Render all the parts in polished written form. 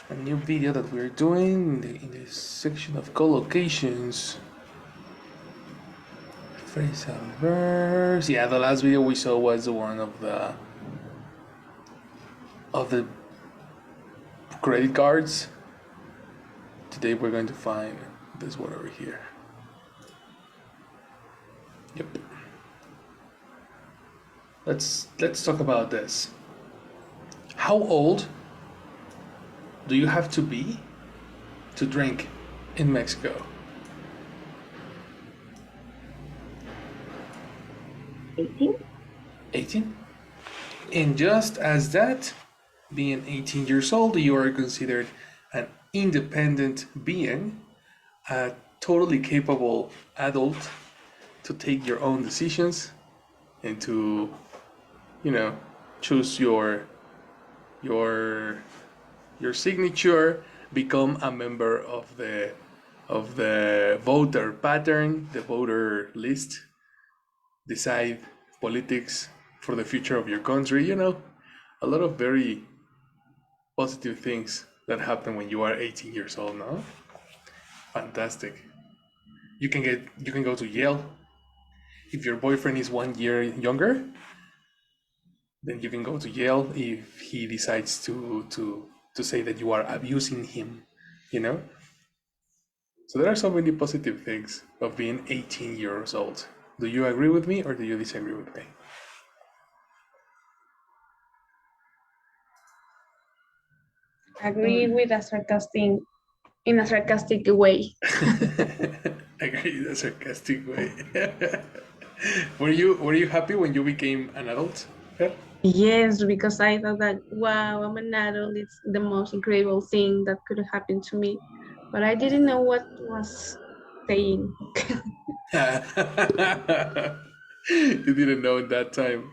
a new video that we're doing in the section of collocations. Phrasal verbs. Yeah, the last video we saw was the one of the credit cards. Today we're going to find this one over here. Yep. Let's talk about this. How old do you have to be to drink in Mexico? 18. 18? And just as that, being 18 years old, you are considered an independent being, a totally capable adult to take your own decisions and to, choose your signature, become a member of the voter pattern, the voter list, decide politics for the future of your country. A lot of very positive things that happen when you are 18 years old. No, fantastic. You can go to Yale if your boyfriend is 1 year younger. Then you can go to Yale if he decides to say that you are abusing him. So there are so many positive things of being 18 years old. Do you agree with me or do you disagree with me? Agree with a sarcastic, in a sarcastic way. Agree in a sarcastic way. Were you happy when you became an adult? Yeah. Yes, because I thought that, wow, I'm an adult. It's the most incredible thing that could happen to me. But I didn't know what was saying. You didn't know in that time.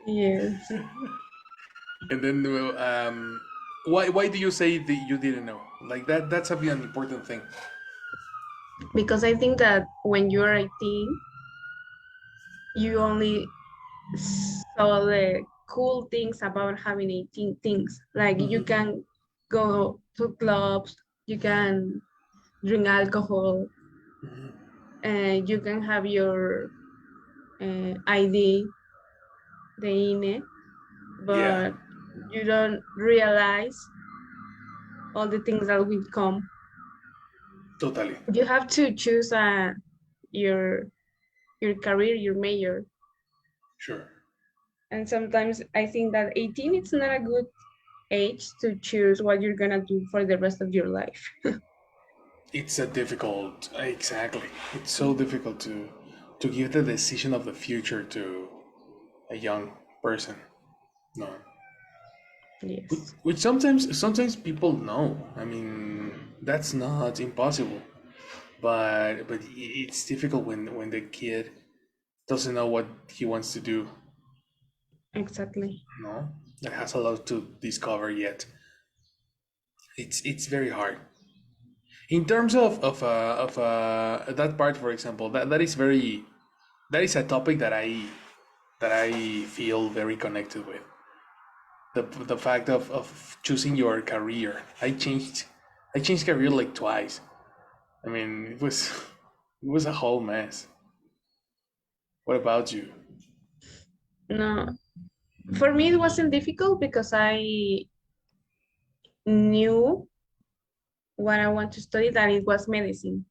Yes, And then, why do you say that you didn't know? Like that's an important thing. because I think that when you're 18, you only saw the cool things about having 18 things. Like you can go to clubs, you can drink alcohol, and you can have your ID, the INE, Yeah, but you don't realize all the things that will come. totally. You have to choose your your career, your major. Sure. And sometimes I think that 18 it's not a good age to choose what you're gonna do for the rest of your life. It's a difficult, exactly. It's so difficult to give the decision of the future to a young person. No. Yes, Which sometimes people know. I mean, that's not impossible. But it's difficult when the kid doesn't know what he wants to do. exactly. No, that has a lot to discover yet. It's very hard. In terms of that part, for example, that is a topic that I feel very connected with. The fact of choosing your career. I changed career like twice. I mean, it was a whole mess. What about you? No, for me it wasn't difficult because I knew what I want to study, that it was medicine.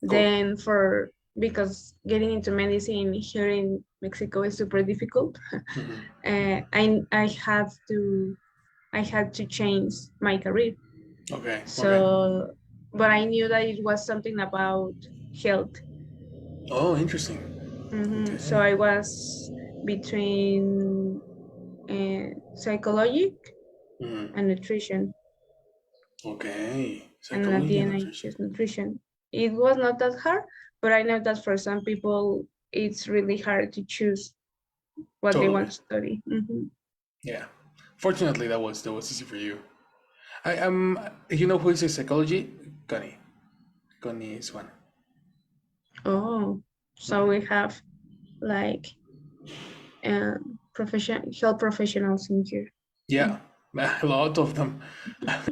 Cool. Then because getting into medicine here in Mexico is super difficult. Mhm. I had to change my career. Okay. Okay. So, but I knew that it was something about health. Oh, interesting. So Okay. I was between psychology Mhm. and nutrition, Okay. and at Psychology the and end I nutrition. chose nutrition. It was not that hard, but I know that for some people it's really hard to choose what they Totally. want to study. Yeah. Fortunately, that was easy for you. I am. You know who is in psychology? Connie. Connie is one. Oh, so we have like profession health professionals in here. Yeah. A lot of them.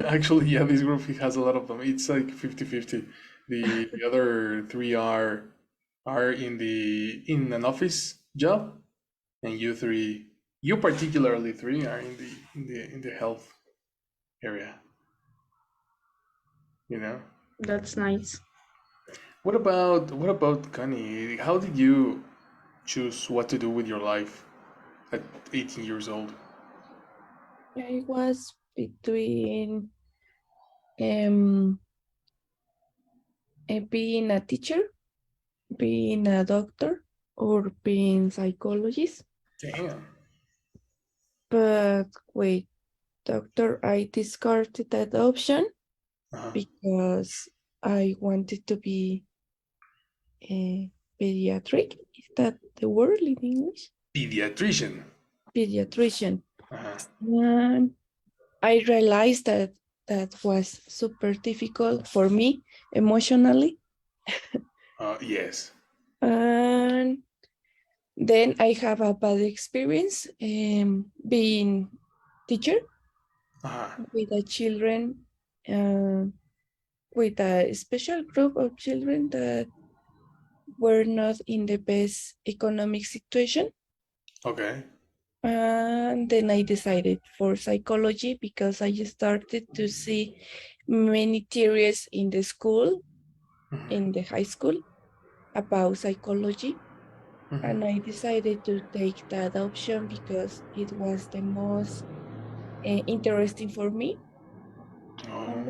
Actually, yeah, this group has a lot of them. It's like 50-50. The other three are in an office job, and you particularly three are in the health area, you know? That's nice. What about Connie? How did you choose what to do with your life at 18 years old? I was between um, being a teacher, being a doctor, or being psychologist. Damn. But wait, doctor, I discarded that option Uh-huh. because I wanted to be a pediatric. Is that the word in English? Pediatrician. Pediatrician. Uh-huh. And I realized that that was super difficult for me emotionally. Yes. And then I have a bad experience being teacher Uh-huh. with the children, uh, with a special group of children that were not in the best economic situation. Okay. And then I decided for psychology because I started to see many theories in the school, Mm-hmm. in the high school, about psychology. And I Mm-hmm. decided to take that option because it was the most interesting for me. Oh.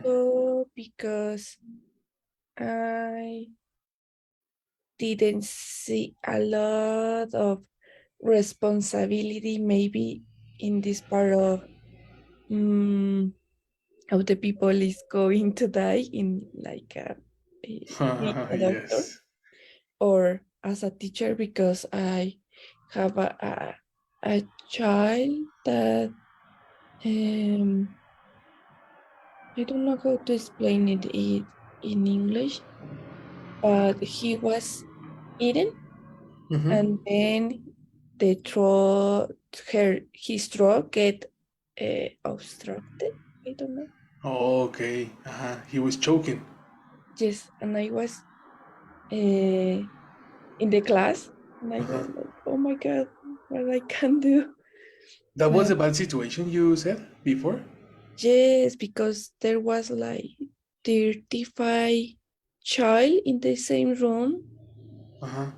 Also, because I didn't see a lot of responsibility, maybe in this part of the people is going to die in like being a doctor Yes. or as a teacher, because I have a child that um, I don't know how to explain it in English, but he was eaten Mm-hmm. and then the throat, his throat get obstructed. I don't know. Okay. Uh-huh. He was choking. Yes, and I was in the class, and I Uh-huh. was like, "Oh my God, what I can do?" That was Uh, a bad situation you said before? yes, because there was like 35 child in the same room, Uh-huh.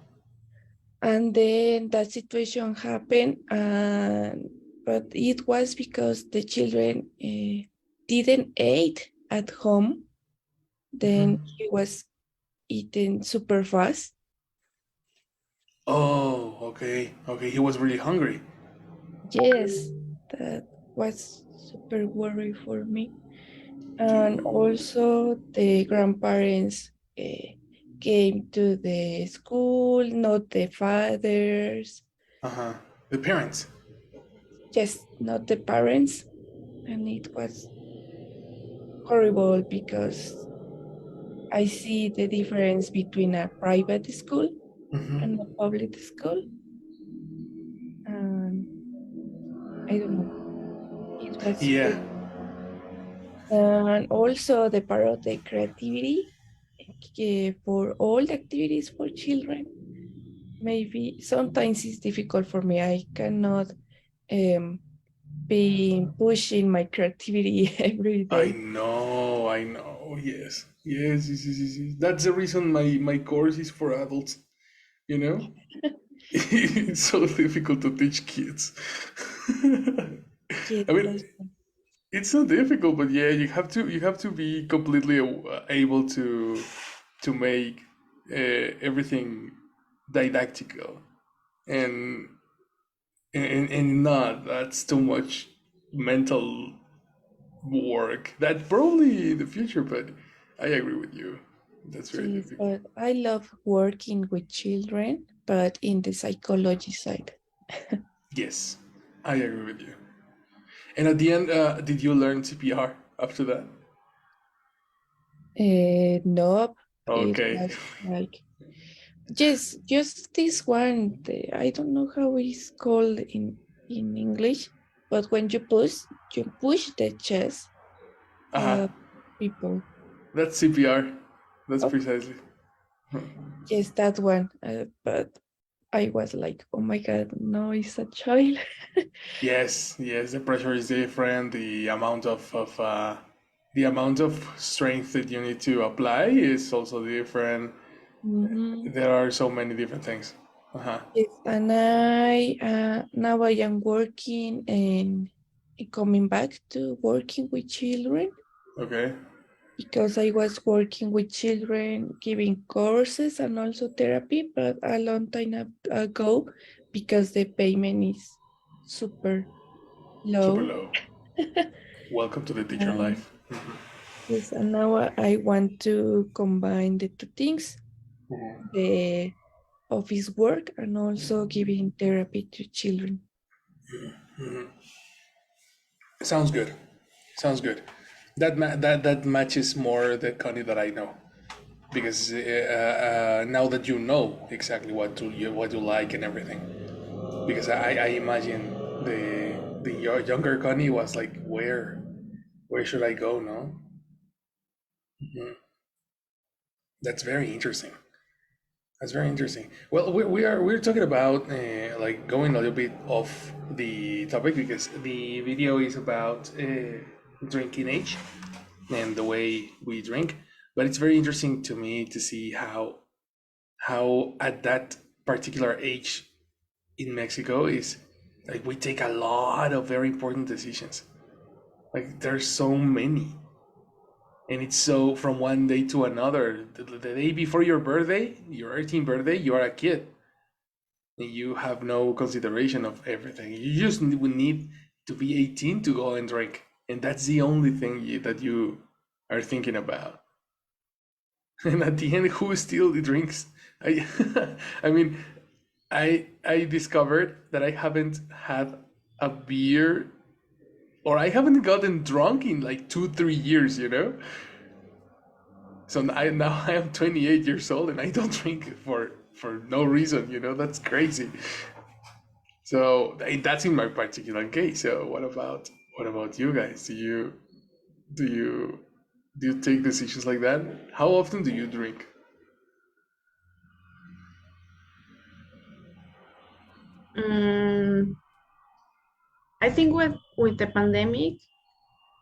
and then that situation happened, and but it was because the children didn't eat at home. Then Mm-hmm. he was eating super fast. Oh, okay. Okay. He was really hungry. Yes, that was super worry for me. And Dude. also the grandparents came to the school, not the fathers, Uh-huh. The parents. just not the parents. And it was horrible because I see the difference between a private school and a Mm-hmm. public school. And I don't know, it was Yeah. pretty. And also the part of the creativity for all the activities for children. Maybe sometimes it's difficult for me. I cannot um, be pushing my creativity every I day. know, I know. Yes, yes, yes, yes, yes, yes. That's the reason my course is for adults. You know, it's so difficult to teach kids. Yes, I mean, also. it's not difficult, but yeah, you have to be completely able to make everything didactical and and not that's too much mental work. That probably in the future, but I agree with you. That's very Yes, difficult. but I love working with children, but in the psychology side. Yes, I agree with you. And at the end, did you learn CPR after that? Nope, it Okay. was like just this one. I don't know how it's called in English. but when you push the chest, Uh-huh. people. That's CPR. That's Oh, precisely. yes, that one. But I was like, oh my God, no, it's a child. Yes, yes, the pressure is different. The amount of strength that you need to apply is also different. Mhm. There are so many different things. Uh-huh. Yes, and I now I am working and coming back to working with children Okay. because I was working with children giving courses and also therapy, but a long time ago because the payment is super Super low. low. Welcome to the teacher Um, life. yes, and now I want to combine the two things, the office work and also giving therapy to children. Sounds good. Sounds good. That matches more the Connie that I know, because now that you know exactly what you like and everything, because I imagine the younger Connie was like, where should I go? No, that's very interesting. That's very interesting. Well, we're talking about like going a little bit off the topic because the video is about drinking age and the way we drink. But it's very interesting to me to see how at that particular age in Mexico is like we take a lot of very important decisions. Like there's so many, and it's so from one day to another. The day before your birthday, your 18th birthday, you are a kid, and you have no consideration of everything. You just would need to be 18 to go and drink, and that's the only thing that you are thinking about. And at the end, who still drinks? I, I mean, I discovered that I haven't had a beer, or I haven't gotten drunk in like 2 3 years. So now I am 28 years old and I don't drink for no reason. That's crazy. So that's in my particular case. So what about you guys? Do you do you take decisions like that? How often do you drink? Mm, I think with the pandemic,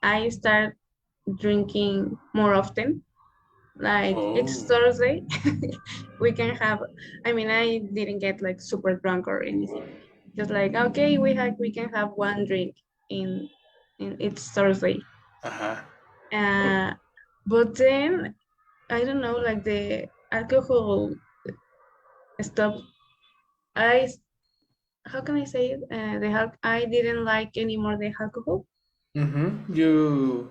I start drinking more often. Like it's Oh, Thursday, we can have. I mean, I didn't get like super drunk or anything. Just like okay, we can have one drink in it's Thursday. uh-huh. Oh, Uh, but then I don't know, like the alcohol stop. I how can I say it? I didn't like anymore the alcohol. You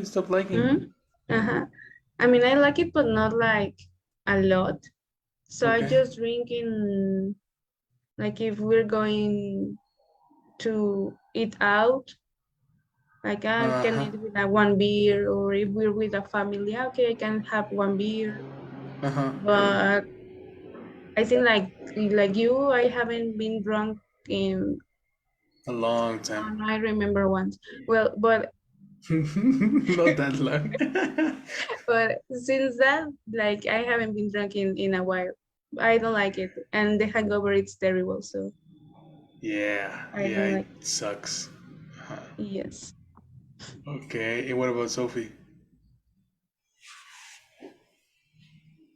stop liking. Mm-hmm. Uh-huh. I mean, I like it, but not like a lot. So I Okay. just drink in like if we're going to eat out, like I can Uh-huh. eat with a one beer, or if we're with a family, okay, I can have one beer. Uh-huh. But I think like you, I haven't been drunk in. A long Oh, time. no, I remember once. Well, but Not that long. but since that, like I haven't been drunk in a while. I don't like it, and the hangover it's terrible. So Yeah, I yeah, don't it like. sucks. Uh-huh. Yes. Okay, and what about Sophie?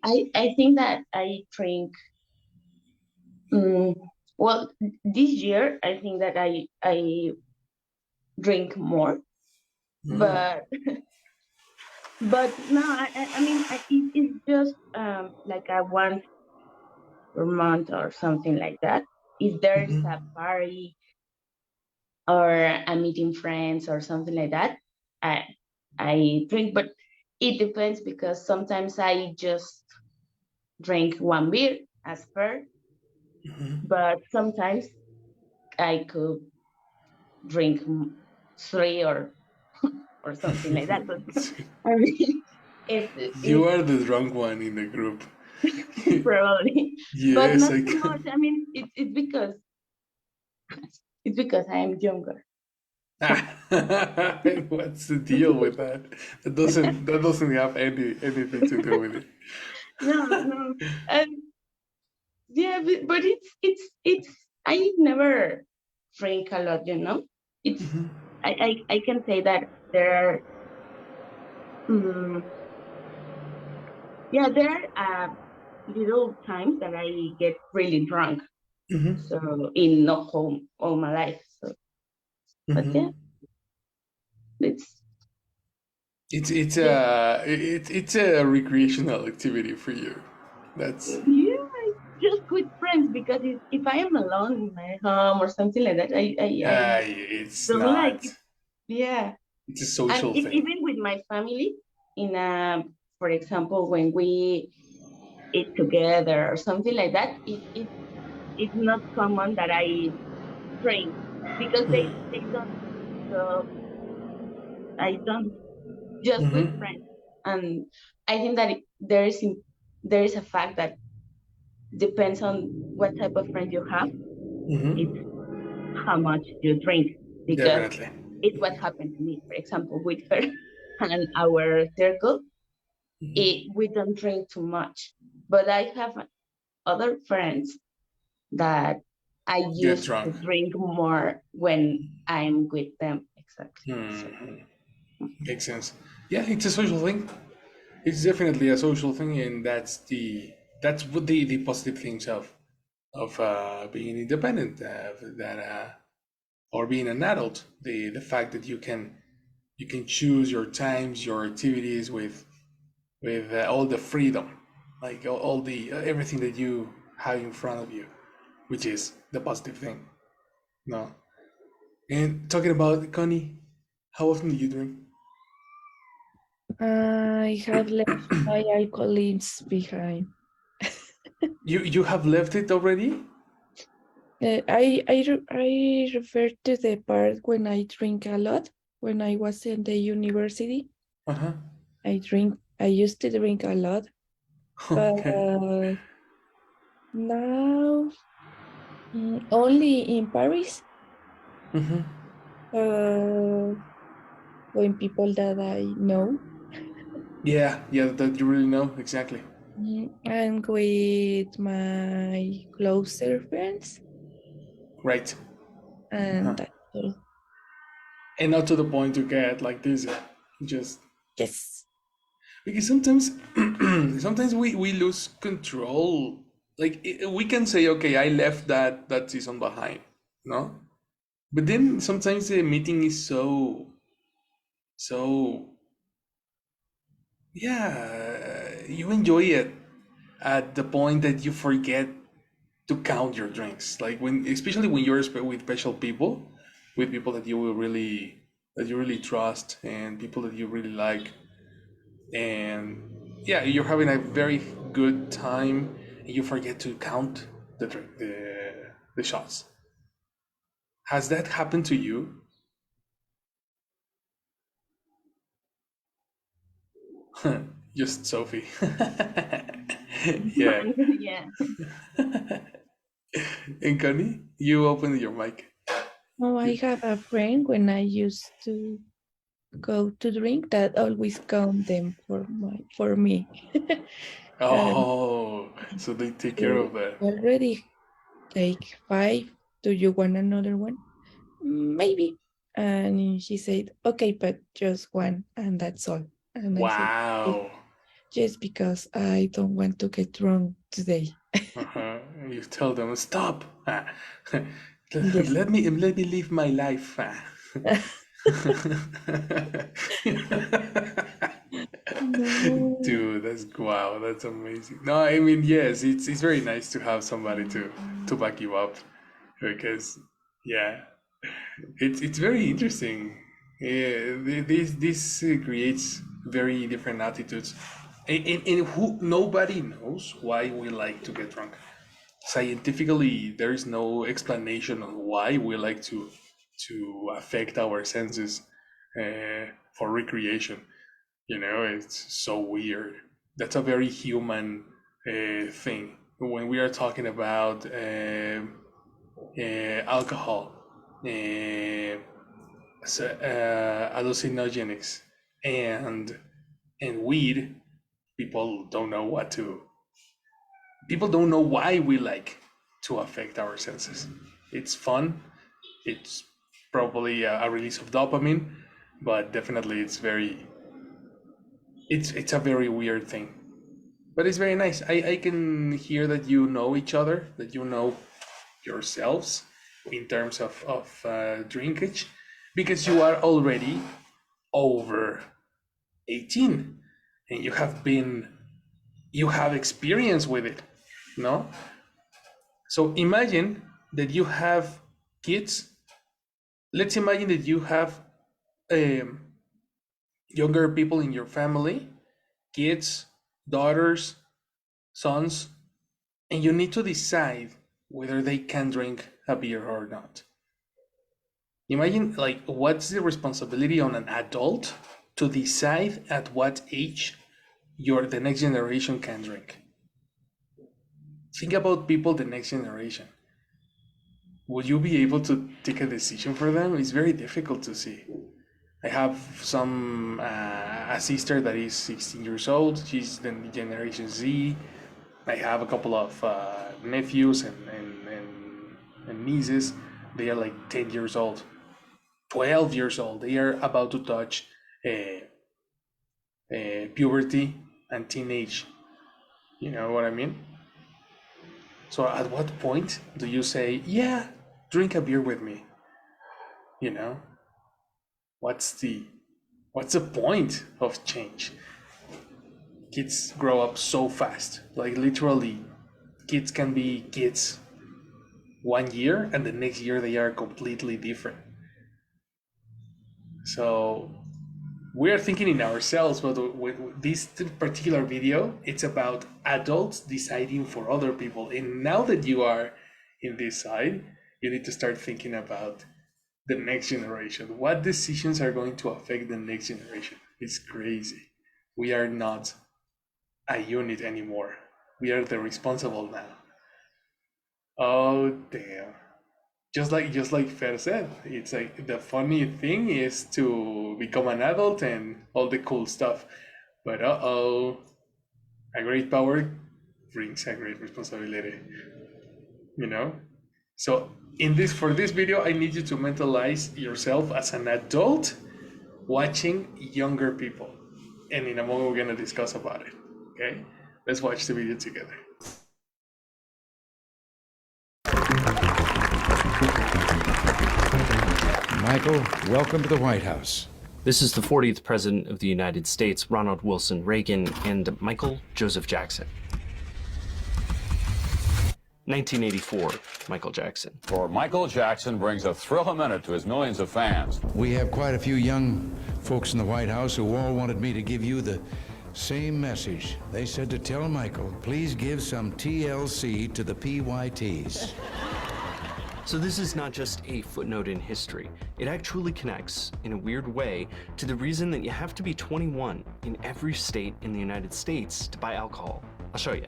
I think that I drink. Mm, well, this year I think that I drink more, Mm. but no, I mean it's just like a once per month or something like that. If there's a Mm-hmm. party or I'm meeting friends or something like that, I I drink, but it depends because sometimes I just drink one beer as per, Mm-hmm. but sometimes I could drink three or something like that. But I mean, You it's are the drunk one in the group. probably, but Yes, not I too much. can. I mean, it's because I am younger. What's the deal with that? That doesn't have anything to do with it. No, no. And yeah, but it's I never drink a lot, you know. It's Mhm. I can say that there are um, yeah, there are little times that I get really drunk. Mhm. So in not home all my life. So but yeah, Mhm. it's It's just it's a recreational activity for you. That's yeah, just with friends because if I am alone in my home or something like that, I it's don't like not. it. Yeah. It's a And social thing. even with my family, in for example, when we eat together or something like that, it's not common that I drink because they don't. So I don't just with Mm-hmm. friends. And I think that there is a fact that depends on what type of friend you have. It's Mm-hmm. how much you drink because Definitely. it's what happened to me. For example, with her and our circle, we don't drink too much. But I have other friends that I Get used to drunk. drink more when I'm with them. Exactly. So Hmm. Makes sense. Yeah, it's a social thing. It's definitely a social thing, and that's what the positive things of being independent, that or being an adult. The fact that you can choose your times, your activities with all the freedom, like all the everything that you have in front of you, which is the positive thing. No. And talking about Connie, how often do you drink? I have left my alcoholism behind. You have left it already? I refer to the part when I drink a lot. When I was in the university, Uh huh. I used to drink a lot, but Okay. now only in Paris. Mm-hmm. Uh, when people that I know, Yeah, yeah, that you really know exactly. and with my closer friends, Right. Uh-huh. and that's all. And not to the point to get like this, just Yes. because sometimes, sometimes we lose control. Like we can say, okay, I left that season behind, no? But then sometimes the meeting is so yeah, you enjoy it at the point that you forget to count your drinks. Like when, especially when you're with special people, with people that you really trust and people that you really like, and yeah, you're having a very good time, and you forget to count the shots. Has that happened to you? Just Sophie. Yeah. yeah. And Connie, you open your mic. Oh, I have a friend when I used to go to drink that always count them for me. And Oh, so they take care you of that. already take 5. Do you want another one? Maybe. And she said, okay, but just one, and that's all. And I said, "Yes, Wow. just because I don't want to get drunk today." Uh-huh. You tell them stop. Yes. Let me live my life. No. Dude, that's wow, that's amazing. No, I mean yes, it's very nice to have somebody to back you up because yeah, it's very interesting. Yeah, this creates very different attitudes, and who nobody knows why we like to get drunk. Scientifically, there is no explanation on why we like to affect our senses for recreation. It's so weird. That's a very human thing. When we are talking about alcohol, uh, hallucinogenics and weed, people don't know why we like to affect our senses. It's fun. It's probably a release of dopamine, but definitely it's a very weird thing. But it's very nice. I can hear that you know each other, that you know yourselves in terms of drinkage, because you are already over 18 and you have experience with it, no? So imagine that you have kids. Let's imagine that you have younger people in your family, kids, daughters, sons, and you need to decide whether they can drink a beer or not. Imagine, like, what's the responsibility on an adult to decide at what age the next generation can drink? Think about people the next generation. Will you be able to take a decision for them? It's very difficult to see. I have a sister that is 16 years old. She's the Generation Z. I have a couple of nephews and nieces. They are like 10 years old, 12 years old. They are about to touch puberty and teenage. You know what I mean? So at what point do you say, yeah, drink a beer with me? You know? What's the point of change? Kids grow up so fast. Like literally, kids can be kids 1 year and the next year they are completely different. So we are thinking in ourselves, but with this particular video, it's about adults deciding for other people. And now that you are in this side, you need to start thinking about the next generation. What decisions are going to affect the next generation? It's crazy. We are not a unit anymore. We are the responsible now. Oh damn. Just like Fer said, it's like the funny thing is to become an adult and all the cool stuff. But a great power brings a great responsibility. You know? So for this video, I need you to mentalize yourself as an adult watching younger people. And in a moment, we're gonna discuss about it, okay? Let's watch the video together. Michael, welcome to the White House. This is the 40th President of the United States, Ronald Wilson Reagan, and Michael Joseph Jackson. 1984, Michael Jackson. For Michael Jackson brings a thrill a minute to his millions of fans. We have quite a few young folks in the White House who all wanted me to give you the same message. They said to tell Michael, please give some TLC to the PYTs. So this is not just a footnote in history. It actually connects, in a weird way, to the reason that you have to be 21 in every state in the United States to buy alcohol. I'll show you.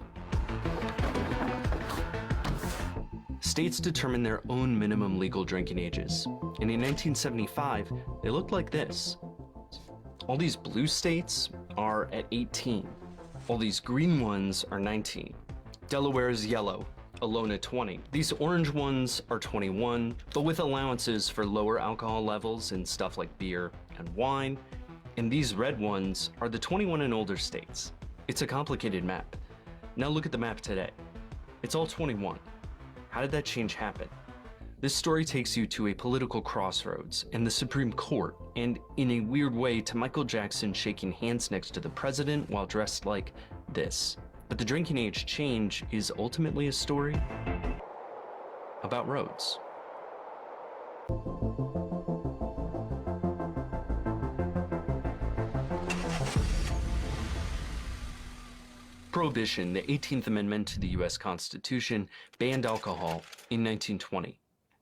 States determine their own minimum legal drinking ages. And in 1975, they looked like this. All these blue states are at 18. All these green ones are 19. Delaware is yellow, alone at 20. These orange ones are 21, but with allowances for lower alcohol levels in stuff like beer and wine. And these red ones are the 21 and older states. It's a complicated map. Now look at the map today. It's all 21. How did that change happen? This story takes you to a political crossroads and the Supreme Court, and in a weird way to Michael Jackson shaking hands next to the president while dressed like this. But the drinking age change is ultimately a story about roads. Prohibition, the 18th Amendment to the US Constitution, banned alcohol in 1920.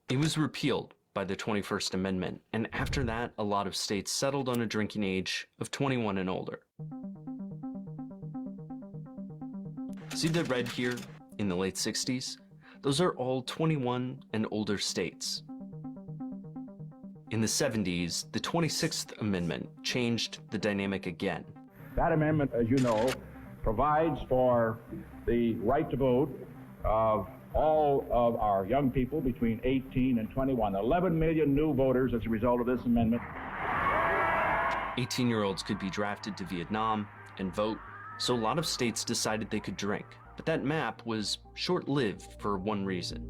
It was repealed by the 21st Amendment, and after that, a lot of states settled on a drinking age of 21 and older. See the red here in the late 60s? Those are all 21 and older states. In the 70s, the 26th Amendment changed the dynamic again. That amendment, as you know, provides for the right to vote of all of our young people between 18 and 21. 11 million new voters as a result of this amendment. 18-year-olds could be drafted to Vietnam and vote, so a lot of states decided they could drink. But that map was short-lived for one reason.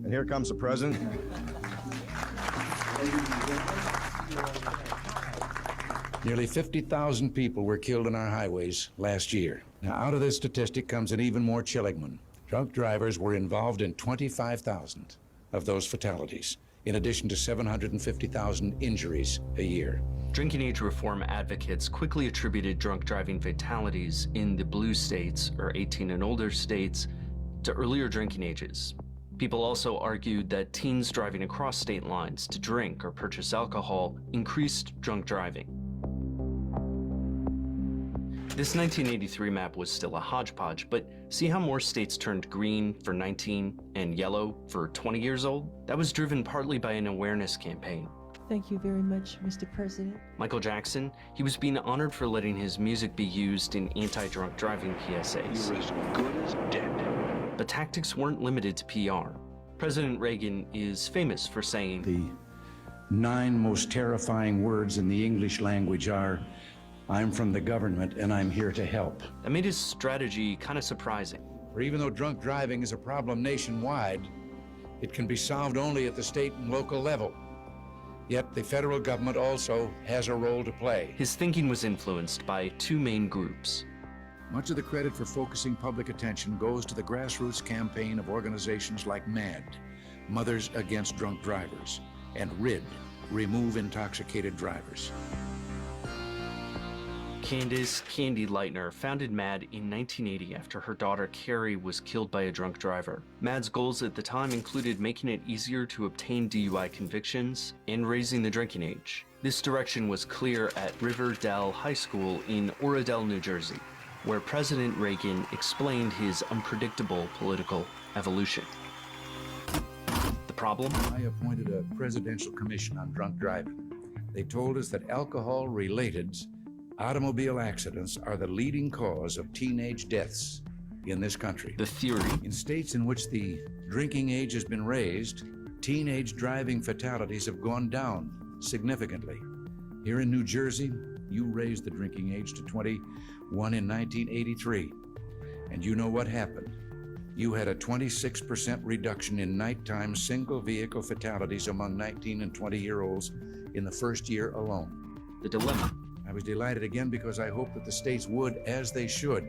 And here comes the president. Nearly 50,000 people were killed on our highways last year. Now, out of this statistic comes an even more chilling one. Drunk drivers were involved in 25,000 of those fatalities, in addition to 750,000 injuries a year. Drinking age reform advocates quickly attributed drunk driving fatalities in the blue states, or 18 and older states, to earlier drinking ages. People also argued that teens driving across state lines to drink or purchase alcohol increased drunk driving. This 1983 map was still a hodgepodge, but see how more states turned green for 19 and yellow for 20 years old? That was driven partly by an awareness campaign. Thank you very much, Mr. President. Michael Jackson, he was being honored for letting his music be used in anti-drunk driving PSAs. You're as good as dead. But tactics weren't limited to PR. President Reagan is famous for saying, The 9 most terrifying words in the English language are, "I'm from the government and I'm here to help." that made his strategy kind of surprising. For even though drunk driving is a problem nationwide, it can be solved only at the state and local level. Yet the federal government also has a role to play. His thinking was influenced by 2 main groups. Much of the credit for focusing public attention goes to the grassroots campaign of organizations like MAD, Mothers Against Drunk Drivers, and RID, Remove Intoxicated Drivers. Candace "Candy" Lightner founded MAD in 1980 after her daughter Carrie was killed by a drunk driver. MAD's goals at the time included making it easier to obtain DUI convictions and raising the drinking age. This direction was clear at Riverdale High School in Oradell, New Jersey, where President Reagan explained his unpredictable political evolution. The problem? I appointed a presidential commission on drunk driving. They told us that alcohol-related automobile accidents are the leading cause of teenage deaths in this country. The theory? In states in which the drinking age has been raised, teenage driving fatalities have gone down significantly. Here in New Jersey, you raised the drinking age to 21 in 1983. And you know what happened. You had a 26% reduction in nighttime single vehicle fatalities among 19 and 20-year-olds in the first year alone. The dilemma? I was delighted again because I hope that the states would, as they should,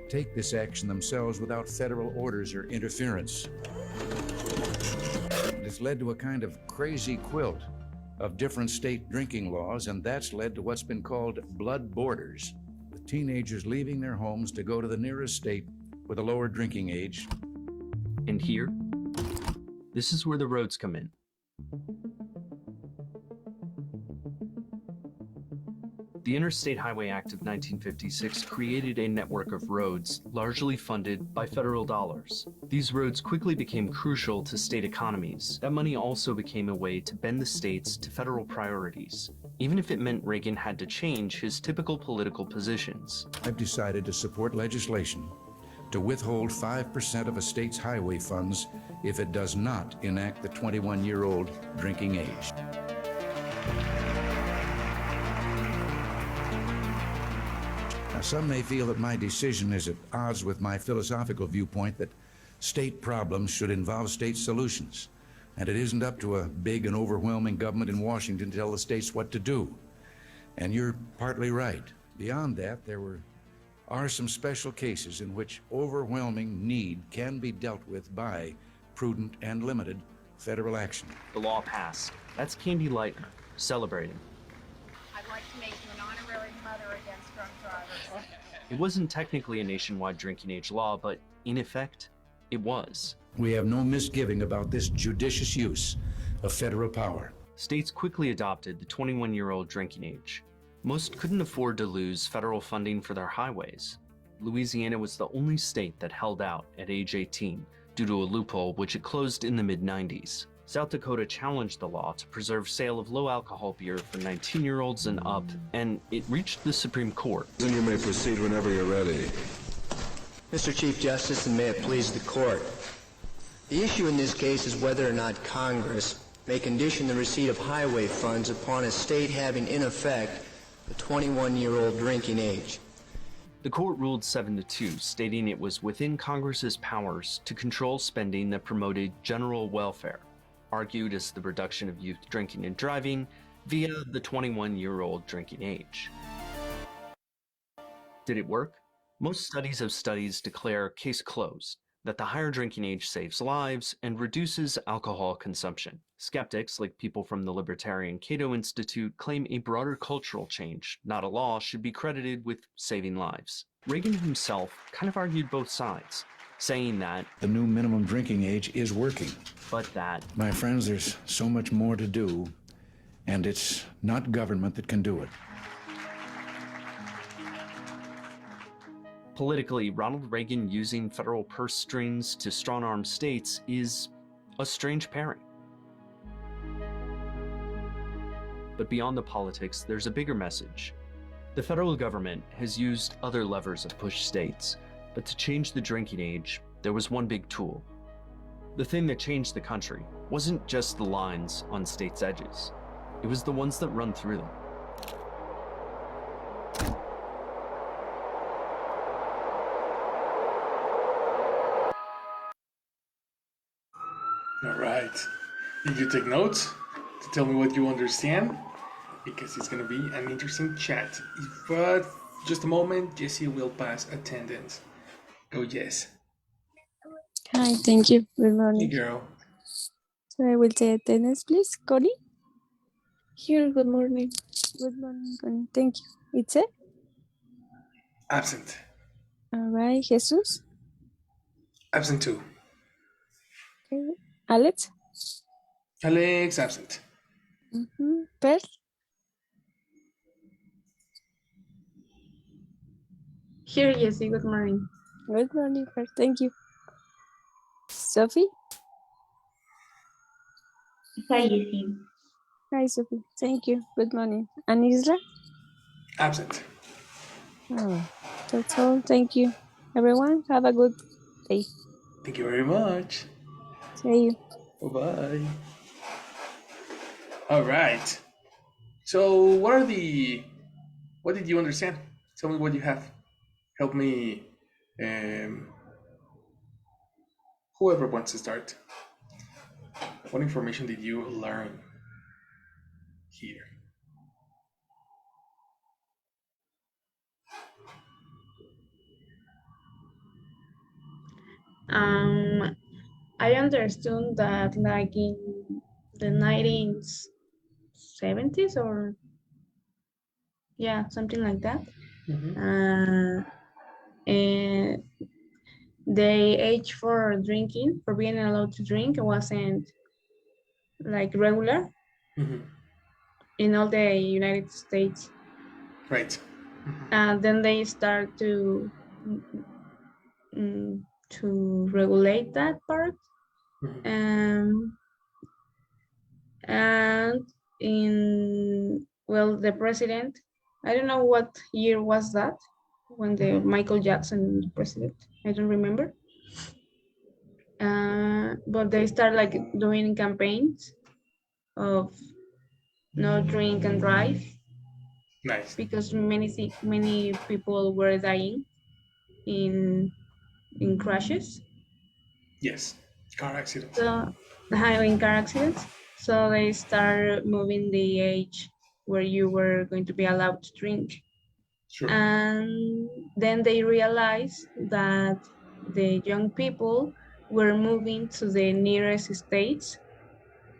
take this action themselves without federal orders or interference. It's led to a kind of crazy quilt of different state drinking laws, and that's led to what's been called blood borders, with teenagers leaving their homes to go to the nearest state with a lower drinking age. And here, this is where the roads come in. The Interstate Highway Act of 1956 created a network of roads largely funded by federal dollars. These roads quickly became crucial to state economies. That money also became a way to bend the states to federal priorities, even if it meant Reagan had to change his typical political positions. I've decided to support legislation to withhold 5% of a state's highway funds if it does not enact the 21-year-old drinking age. Now, some may feel that my decision is at odds with my philosophical viewpoint that state problems should involve state solutions, and it isn't up to a big and overwhelming government in Washington to tell the states what to do. And you're partly right. Beyond that, there are some special cases in which overwhelming need can be dealt with by prudent and limited federal action. The law passed. That's Candy Lightner, celebrating. I'd like to make you an honorary mother against drunk drivers. It wasn't technically a nationwide drinking age law, but in effect, it was. We have no misgiving about this judicious use of federal power. States quickly adopted the 21-year-old drinking age. Most couldn't afford to lose federal funding for their highways. Louisiana was the only state that held out at age 18 due to a loophole which it closed in the mid-90s. South Dakota challenged the law to preserve sale of low-alcohol beer for 19-year-olds and up, and it reached the Supreme Court. Then you may proceed whenever you're ready. Mr. Chief Justice, and may it please the Court, the issue in this case is whether or not Congress may condition the receipt of highway funds upon a state having in effect the 21-year-old drinking age. The court ruled 7-2, stating it was within Congress's powers to control spending that promoted general welfare, argued as the reduction of youth drinking and driving via the 21-year-old drinking age. Did it work? Most studies declare case closed, that the higher drinking age saves lives and reduces alcohol consumption. Skeptics, like people from the Libertarian Cato Institute, claim a broader cultural change, not a law, should be credited with saving lives. Reagan himself kind of argued both sides, saying that the new minimum drinking age is working. But that, my friends, there's so much more to do, and it's not government that can do it. Politically, Ronald Reagan using federal purse strings to strong-arm states is a strange pairing. But beyond the politics, there's a bigger message. The federal government has used other levers to push states, but to change the drinking age, there was one big tool. The thing that changed the country wasn't just the lines on states' edges. It was the ones that run through them. All right. Did you take notes to tell me what you understand? Because it's going to be an interesting chat. But just a moment, Jessie will pass attendance. Go, Jess. Hi, thank you. Good morning. Hey, girl. So I will take attendance, please. Connie? Here, good morning. Good morning, Connie. Thank you. Itze? Absent. All right. Jesus? Absent too. Okay. Alex? Alex, absent. Per? Here, Jessie. Good morning. Good morning, Per. Thank you. Sophie? Hi, Jessie. Hi, Sophie. Thank you. Good morning. And Isra? Absent. Oh, that's all. Thank you. Everyone, have a good day. Thank you very much. See you. Bye-bye. All right. So what did you understand? Tell me what you have. Help me. Whoever wants to start. What information did you learn here? I understood that like in the 1970s or something like that. And the age for drinking, for being allowed to drink, wasn't like regular in all the United States. Right. And then they start to regulate that part. And the president, I don't know what year was that, when the Michael Jackson was president, I don't remember. But they start like doing campaigns of no drink and drive. Nice. Because many people were dying in crashes. Yes, car accidents. So, in car accidents. So they start moving the age where you were going to be allowed to drink. Sure. And then they realized that the young people were moving to the nearest states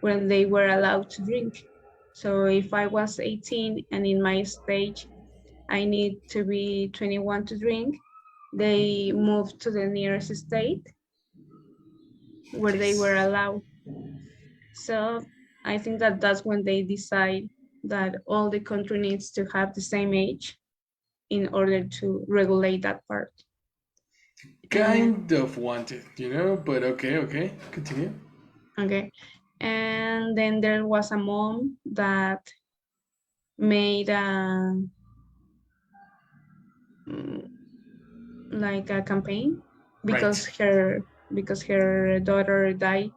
when they were allowed to drink. So if I was 18 and in my state I need to be 21 to drink, they moved to the nearest state where they were allowed. So I think that that's when they decide that all the country needs to have the same age in order to regulate that part. Kind of wanted, but okay, continue. Okay. And then there was a mom that made like a campaign because Right. her daughter died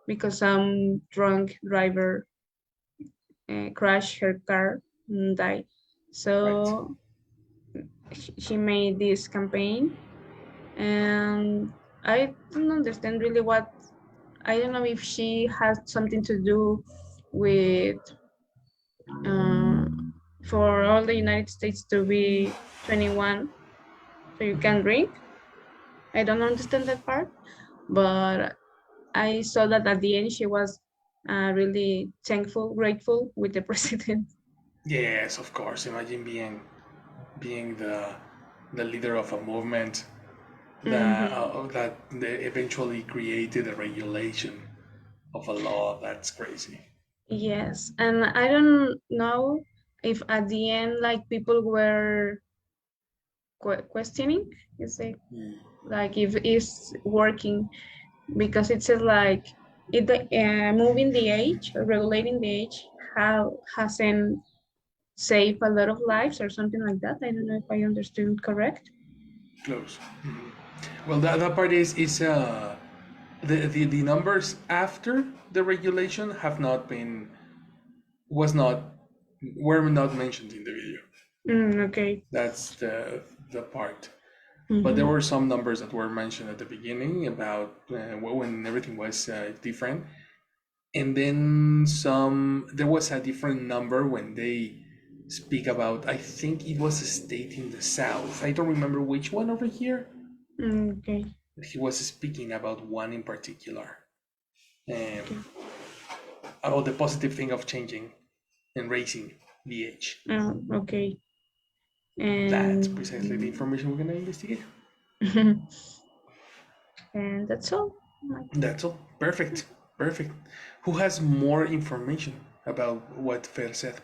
because some drunk driver crashed her car and died. So she made this campaign, and I don't understand really what. I don't know if she has something to do with for all the United States to be 21 so you can drink. I don't understand that part, but I saw that at the end she was really thankful, grateful with the president. Yes, of course. Imagine being the leader of a movement that they eventually created a regulation of a law. That's crazy. Yes, and I don't know if at the end like people were questioning, is it like if it's working because it says like it moving the age or regulating the age how hasn't saved a lot of lives or something like that. I don't know if I understood correct. Close. Well, that part is the numbers after the regulation have not been was not were not mentioned in the video. Okay. That's the part. But there Mhm. were some numbers that were mentioned at the beginning about when everything was different, and then there was a different number when they speak about. I think it was a state in the south. I don't remember which one over here. Okay. He was speaking about one in particular, about the positive thing of changing and raising the age. Okay. That's And precisely the information we're gonna investigate. and that's all. That's all. Perfect. Perfect. Who has more information about what Fer said?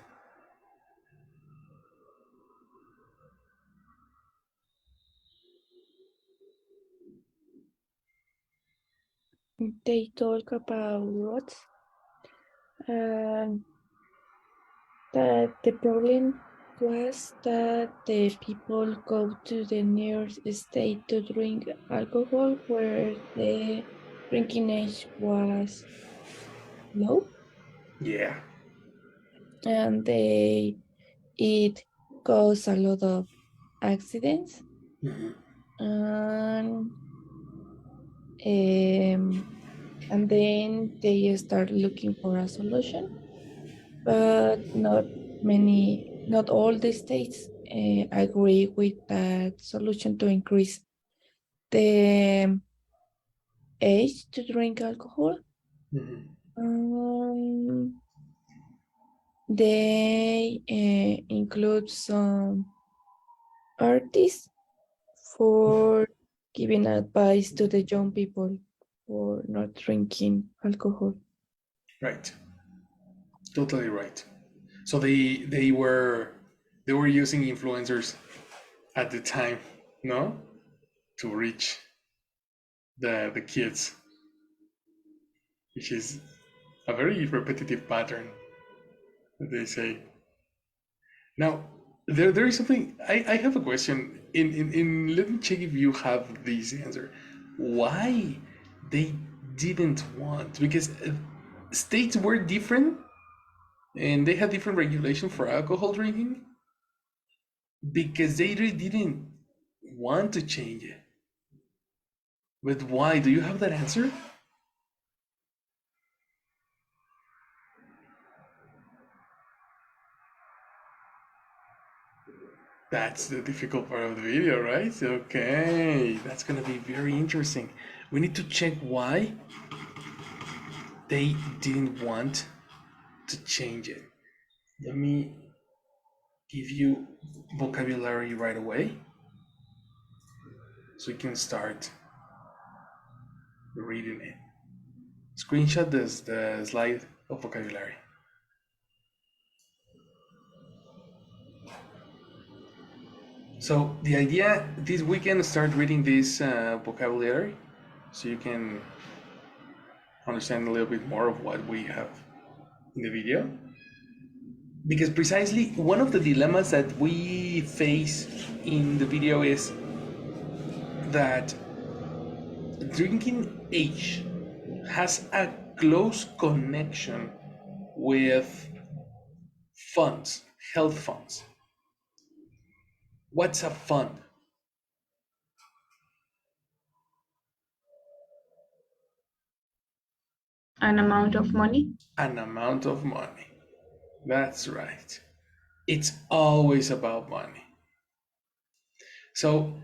They talk about roads and that the problem was that the people go to the nearest state to drink alcohol where the drinking age was low, Yeah. and it caused a lot of accidents. And and then they start looking for a solution, but not all the states agree with that solution to increase the age to drink alcohol. They include some artists for giving advice to the young people for not drinking alcohol. Right. Totally right. So they were using influencers at the time, no, to reach the kids, which is a very repetitive pattern that they say. Now, there is something. I have a question. In let me check if you have this answer. Why they didn't want? Because states were different, and they had different regulation for alcohol drinking. Because they really didn't want to change it. But why? Do you have that answer? That's the difficult part of the video, right? Okay, that's gonna be very interesting. We need to check why they didn't want to change it. Let me give you vocabulary right away so you can start reading it. Screenshot the slide of vocabulary. So the idea this weekend, start reading this vocabulary so you can understand a little bit more of what we have in the video. Because precisely one of the dilemmas that we face in the video is that drinking age has a close connection with funds, health funds. What's a fund? An amount of money. An amount of money. That's right. It's always about money. So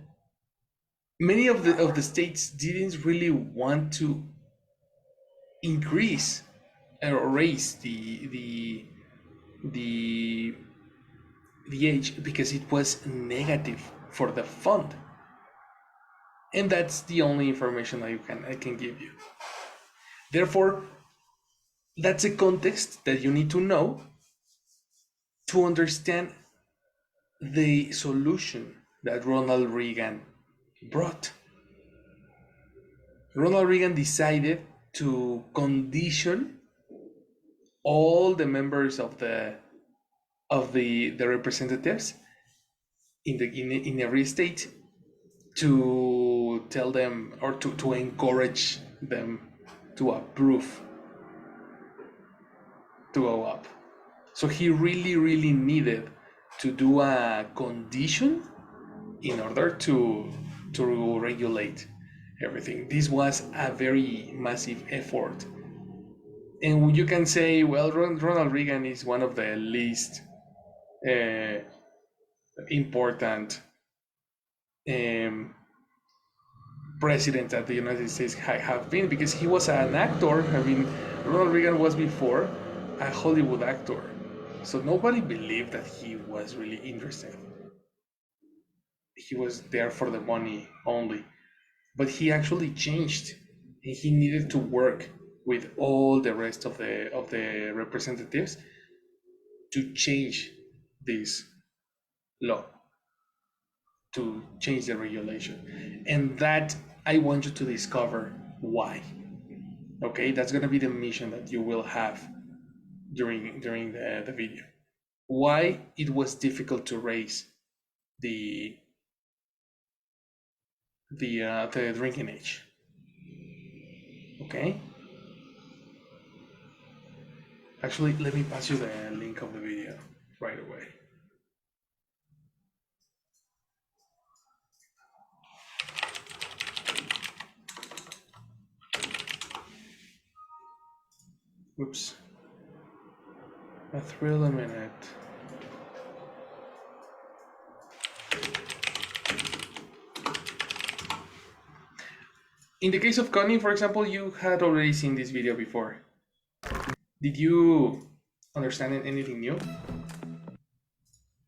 many of the states didn't really want to increase or raise the the age because it was negative for the fund. And that's the only information I can give you. Therefore, that's a context that you need to know to understand the solution that Ronald Reagan brought. Ronald Reagan decided to condition all the members of the representatives in every state to tell them or to encourage them to approve to go up. So he really needed to do a condition in order to regulate everything. This was a very massive effort. And you can say, well, Ronald Reagan is one of the least important president that the United States have been, because he was an actor. I mean, Ronald Reagan was before a Hollywood actor. So nobody believed that he was really interested. He was there for the money only. But he actually changed, and he needed to work with all the rest of the representatives to change this law, to change the regulation. And that I want you to discover why. Okay, that's gonna be the mission that you will have during the video. Why it was difficult to raise the drinking age. Okay. Actually, let me pass you the link of the video right away. Oops. A thrill a minute. In the case of Connie, for example, you had already seen this video before. Did you understand anything new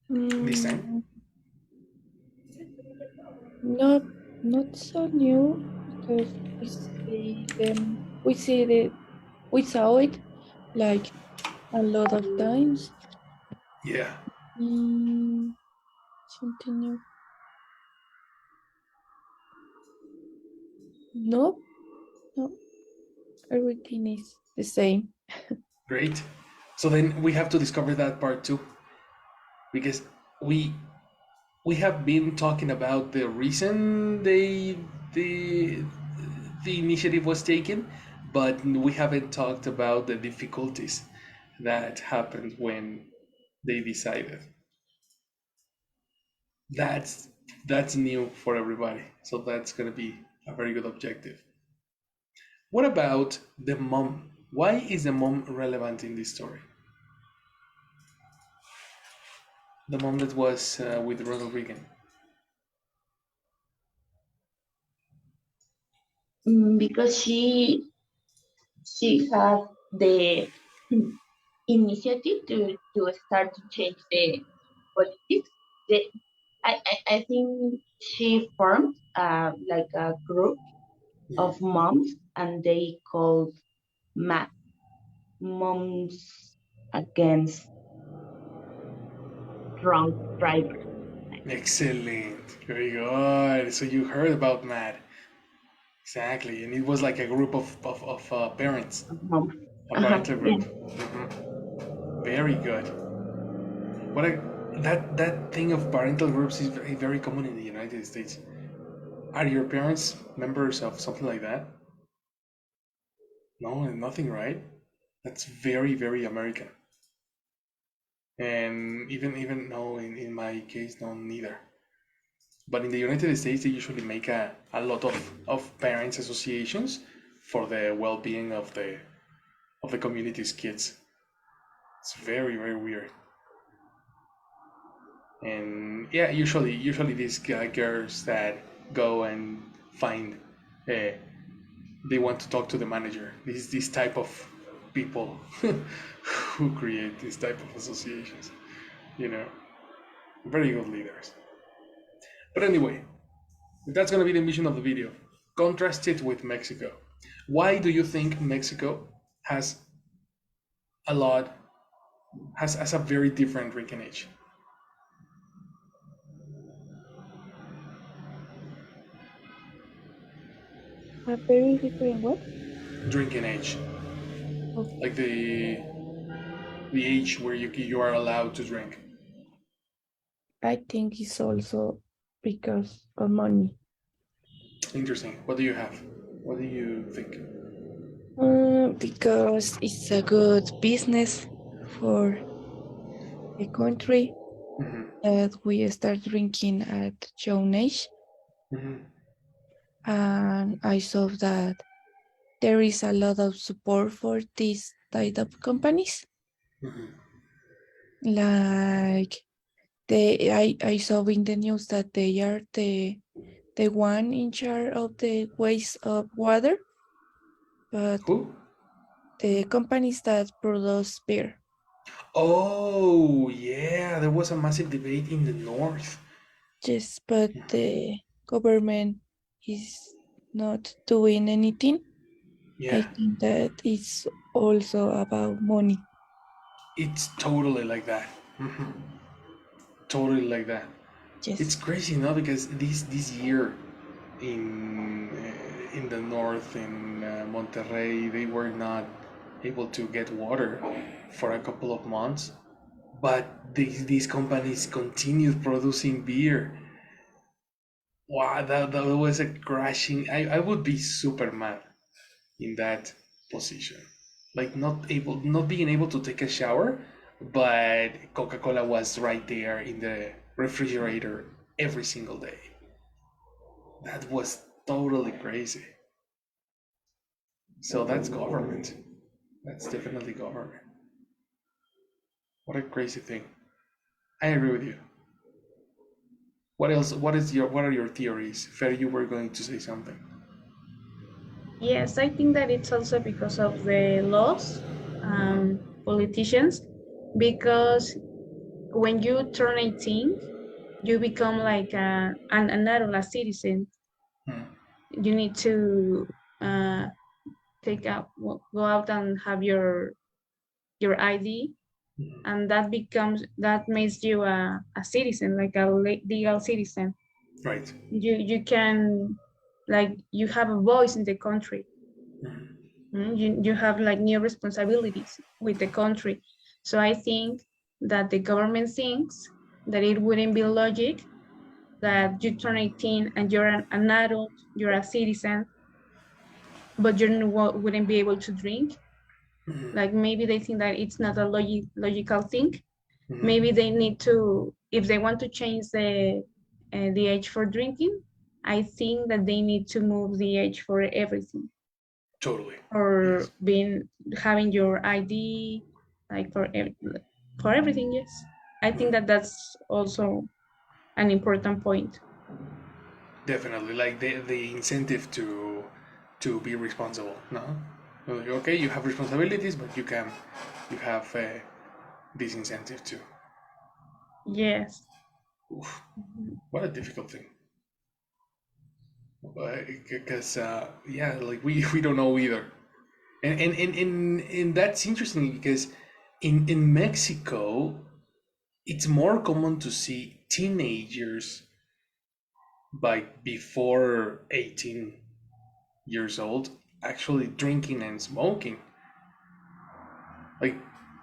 this time? No, not so new, because we saw it like a lot of times. Yeah. Something new. No, everything is the same. Great. So then we have to discover that part too, because we have been talking about the reason the initiative was taken, but we haven't talked about the difficulties that happened when they decided. That's new for everybody, so that's going to be a very good objective. What about the mom? Why is the mom relevant in this story? The mom that was with Ronald Reagan. Because she had the initiative to start to change the politics. I think she formed like a group of moms, and they called MAD, Moms Against Drunk Drivers. Excellent, very good. So you heard about MAD. Exactly, and it was like a group of parents, a parental Yeah. group. Very good. What I, that thing of parental groups is very, very common in the United States. Are your parents members of something like that? No, nothing, right? That's very, very American. And even no, in my case, no, neither. But in the United States, they usually make a lot of parents associations for the well-being of the community's kids. It's very, very weird. And yeah, usually these girls that go and find, they want to talk to the manager. This type of people who create this type of associations, you know, very good leaders. But anyway, that's gonna be the mission of the video. Contrast it with Mexico. Why do you think Mexico has a lot has a very different drinking age? A very different what? Drinking age, Oh, like the age where you are allowed to drink. I think it's also because of money. Interesting. What do you have? What do you think? Because it's a good business for the country that we start drinking at young age. And I saw that there is a lot of support for these type of companies. Like I saw in the news that they are the one in charge of the waste of water, but Who? the companies that produce beer. Oh yeah, there was a massive debate in the north. Yes, but the government is not doing anything. I Yeah, think that it's also about money. it's totally like that. Totally like that. It's Yes. crazy, no? Because this year in the north in Monterrey, they were not able to get water for a couple of months, but these companies continued producing beer. Wow, that was a crashing. I would be super mad in that position. Like not being able to take a shower, but Coca-Cola was right there in the refrigerator every single day. That was totally crazy. So that's government. That's definitely government. What a crazy thing. I agree with you. What else? What are your theories? Fer, you were going to say something. Yes, I think that it's also because of the laws, politicians, because when you turn 18, you become like an adult, a citizen. You need to uh, go out and have your ID, and that makes you a citizen, like a legal citizen. Right. You can, like, you have a voice in the country. You have like new responsibilities with the country. So I think that the government thinks that it wouldn't be logic that you turn 18 and you're an adult, you're a citizen, but you wouldn't be able to drink. Like maybe they think that it's not a logical thing. Maybe they need to, if they want to change the age for drinking, I think that they need to move the age for everything. Totally. Or having your ID, like for everything. Yes, I think that that's also an important point. Definitely, like the incentive to be responsible. No, like, okay, you have responsibilities, but you have this incentive too. Yes. Oof, what a difficult thing. Because yeah, like we don't know either, and that's interesting because in Mexico, it's more common to see teenagers by before 18 years old actually drinking and smoking. Like,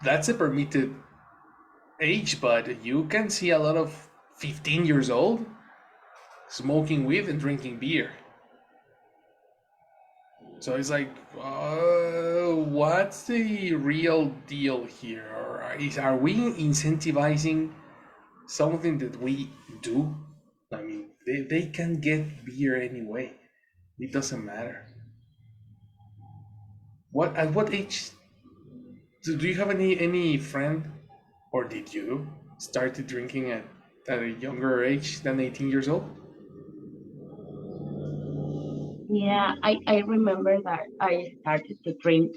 that's a permitted age, but you can see a lot of 15 years old smoking weed and drinking beer. So it's like, what's the real deal here? Or are we incentivizing something that we do? I mean, they can get beer anyway. It doesn't matter. At what age do you have any friend, or did you started drinking at a younger age than 18 years old? Yeah, I remember that I started to drink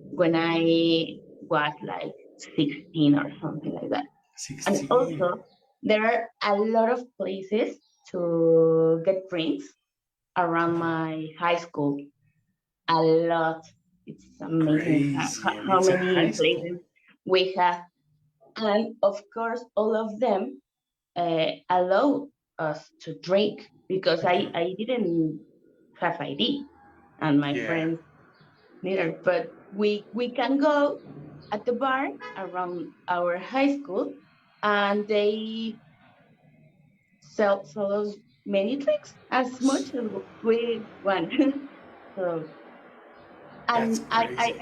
when I was like 16 or something like that. 16. And also, there are a lot of places to get drinks around my high school. A lot. It's amazing Crazy, and how it's a high many school. places we have. And of course, all of them allow us to drink because I didn't have ID and my Yeah. friends neither. But we can go at the bar around our high school and they sell us many drinks as much as we want. So That's and crazy.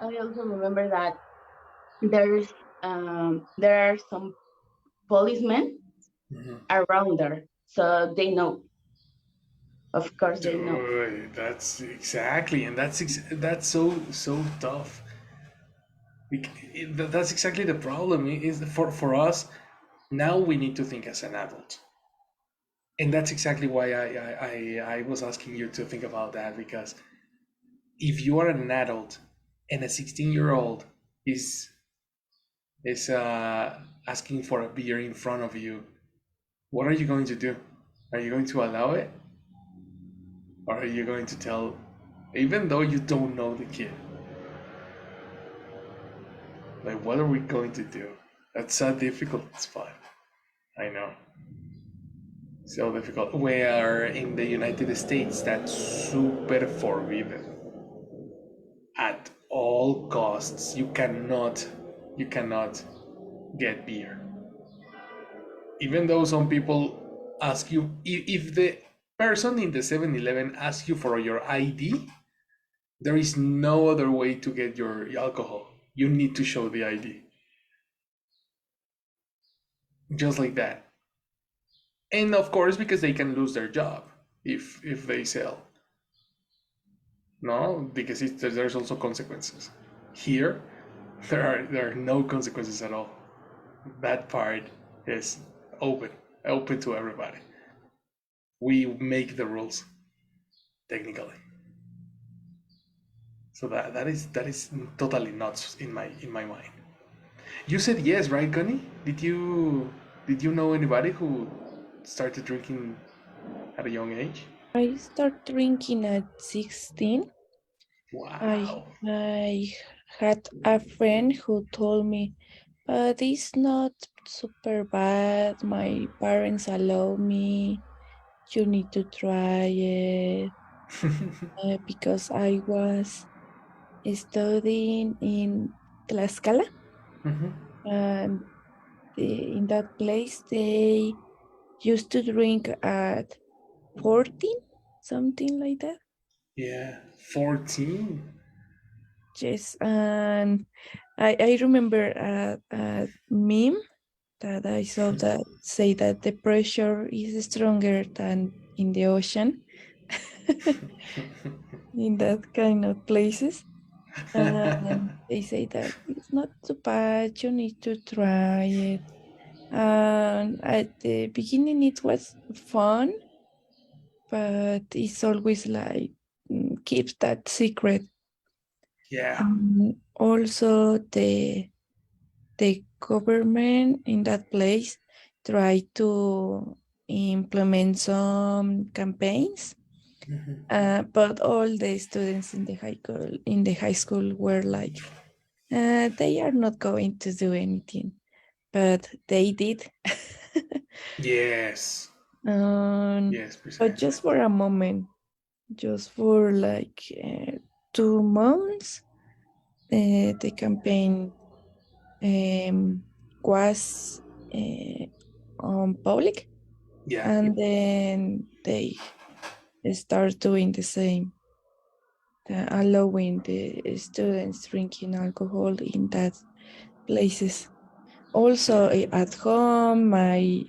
I also remember that there's there are some policemen Mhm. around there, so they know. Of course, they know. Dude, that's exactly, and that's so tough. That's exactly the problem. Is for us now we need to think as an adult, and that's exactly why I was asking you to think about that, because if you are an adult and a 16-year-old is asking for a beer in front of you, what are you going to do? Are you going to allow it? Or are you going to tell, even though you don't know the kid, like, what are we going to do? That's so difficult spot. I know. So difficult. We are in the United States, that's super forbidden. At all costs, you cannot get beer. Even though some people ask you, if the person in the 7-Eleven asks you for your ID, there is no other way to get your alcohol. You need to show the ID. Just like that. And of course, because they can lose their job if they sell. No, because there's also consequences. Here, there are no consequences at all. That part is open to everybody. We make the rules, technically. So that is totally nuts in my mind. You said yes, right, Connie? Did you know anybody who started drinking at a young age? I start drinking at 16. Wow. I had a friend who told me, but it's not super bad. My parents allow me. You need to try it. Because I was studying in Tlaxcala, Mhm. and in that place they used to drink at 14, something like that. Yeah, 14. Yes, and I remember a meme that I saw that say that the pressure is stronger than in the ocean in that kind of places. And they say that it's not too bad, you need to try it. And at the beginning it was fun, but it's always like keep that secret. Yeah. Also the government in that place tried to implement some campaigns, Mhm. but all the students in the high school were like, they are not going to do anything, but they did. Yes. um, Yes, but precisely. just for a moment, just for like 2 months. The campaign was on public, Yeah. and then they start doing the same, allowing the students drinking alcohol in that places. Also at home, my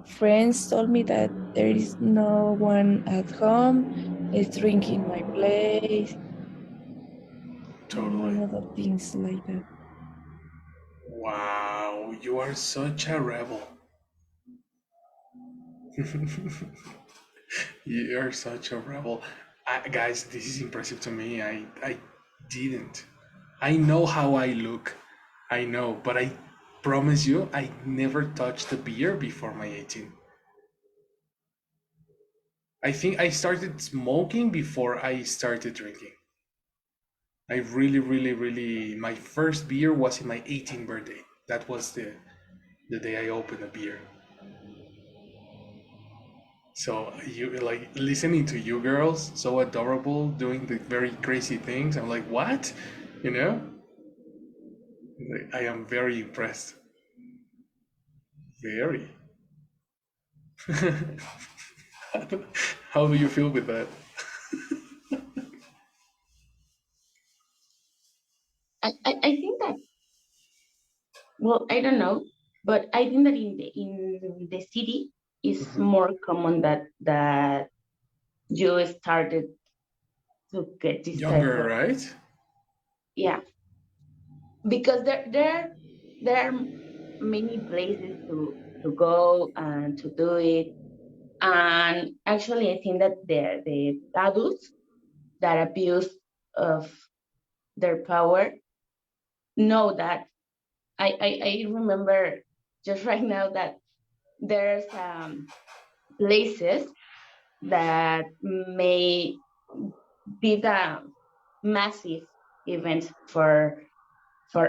friends told me that there is no one at home is drinking my place, Totally. and other things like that. Wow, you are such a rebel. You are such a rebel. Guys, this is impressive to me. I didn't. I know how I look. I know, but I promise you, I never touched a beer before my 18. I think I started smoking before I started drinking. I really, really, really, my first beer was in my 18th birthday. That was the day I opened a beer. So you like listening to you girls, so adorable, doing the very crazy things. I'm like, what? You know? I am very impressed. Very. How do you feel with that? I think that, well, I don't know, but I think that in the city is more common that you started to get this type Younger, of, right? yeah, because there are many places to go and to do it. And actually, I think that the adults that abuse of their power know that. I remember just right now that there's places that may be the massive event for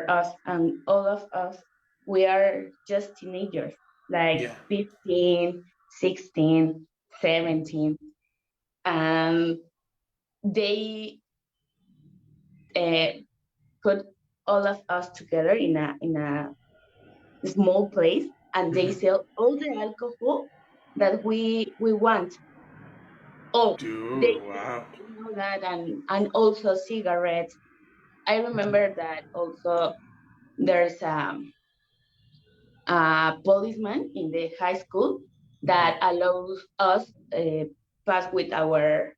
us, and all of us, we are just teenagers, like Yeah. 15, 16, 17, and they put all of us together in a small place, and they sell all the alcohol that we want. Oh, Dude, wow. they know that, and also cigarettes. I remember that also there's a policeman in the high school that allows us pass with our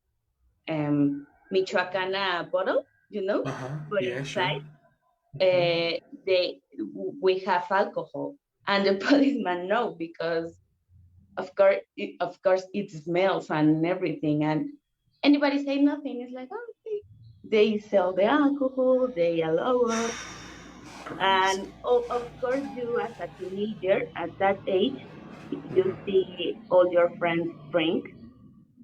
Michoacana bottle, but Yeah, sure. inside they we have alcohol, and the policeman know because of course it smells and everything, and anybody say nothing. It's like, oh, okay, they sell the alcohol, they allow us. Crazy. And of course, you as a teenager at that age, if you see all your friends drink,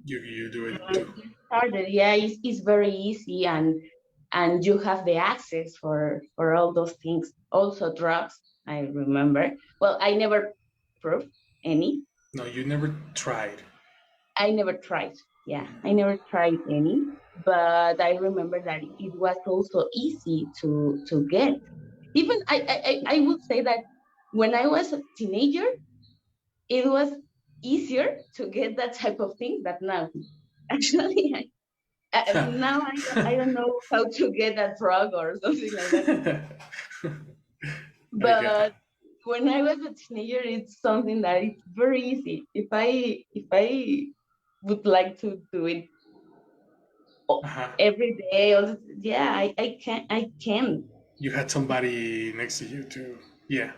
You do it too. you started. Yeah, it's very easy, and you have the access for all those things. Also drugs, I remember. Well, I never proved any. No, you never tried. I never tried. Yeah, I never tried any, but I remember that it was also easy to get. Even I would say that when I was a teenager, it was easier to get that type of thing than now. Actually, now I don't know how to get a drug or something like that. I get. But when I was a teenager, it's something that it's very easy. If I would like to do it every day, or yeah, I can. You had somebody next to you to, yeah,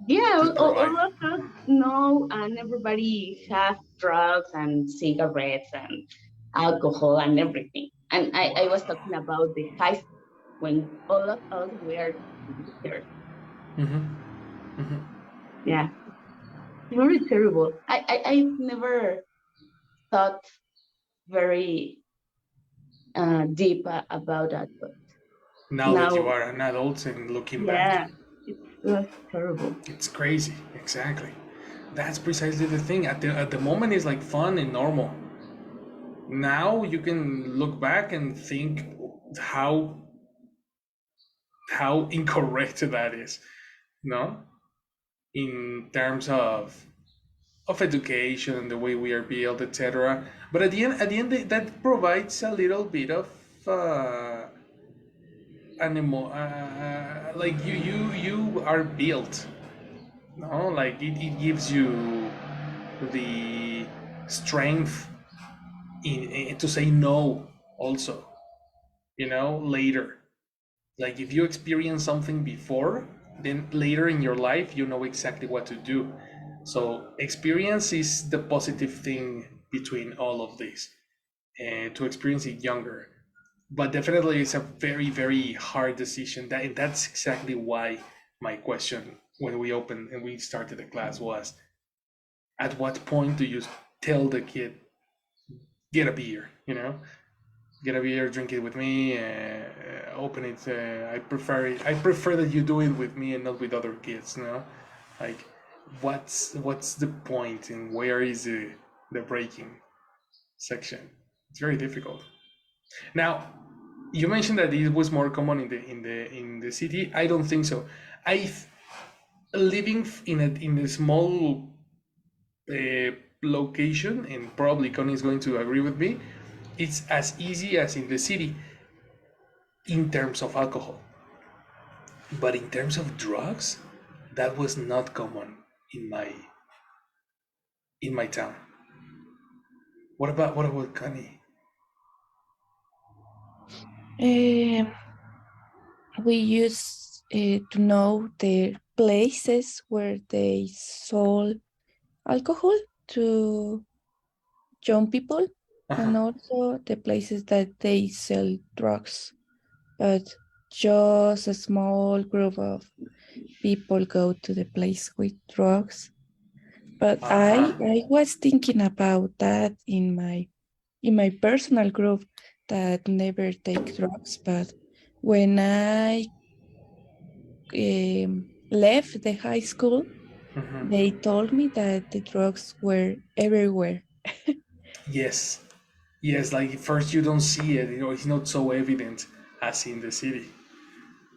Yeah, to all provide. of us know, and everybody have drugs and cigarettes and alcohol and everything. And I was talking about the high school when all of us were teenagers. Yeah, very terrible. I've never thought very deep about that, but Now that you now, are an adult and looking back, yeah, it was terrible. it's crazy. Exactly. That's precisely the thing. At the moment, it's like fun and normal. Now you can look back and think how incorrect that is, no? In terms of education and the way we are built, etc. But at the end, that provides a little bit of like you are built, no? Like it gives you the strength to say no also, later. Like if you experience something before, then later in your life you know exactly what to do. So experience is the positive thing between all of this, and to experience it younger. But definitely it's a very, very hard decision. That's exactly why my question when we opened and we started the class was, at what point do you tell the kid, get a beer, get a beer, drink it with me, open it. I prefer it. I prefer that you do it with me and not with other kids. Like, what's the point and where is the breaking section? It's very difficult. Now, you mentioned that it was more common in the city. I don't think so. I living in a small location, and probably Connie is going to agree with me. It's as easy as in the city in terms of alcohol. But in terms of drugs, that was not common in my town. What about Connie? We used to know the places where they sold alcohol to young people, and also the places that they sell drugs. But just a small group of people go to the place with drugs. But I was thinking about that in my personal group that never take drugs. But when I left the high school, they told me that the drugs were everywhere. Yes, like first you don't see it, it's not so evident as in the city.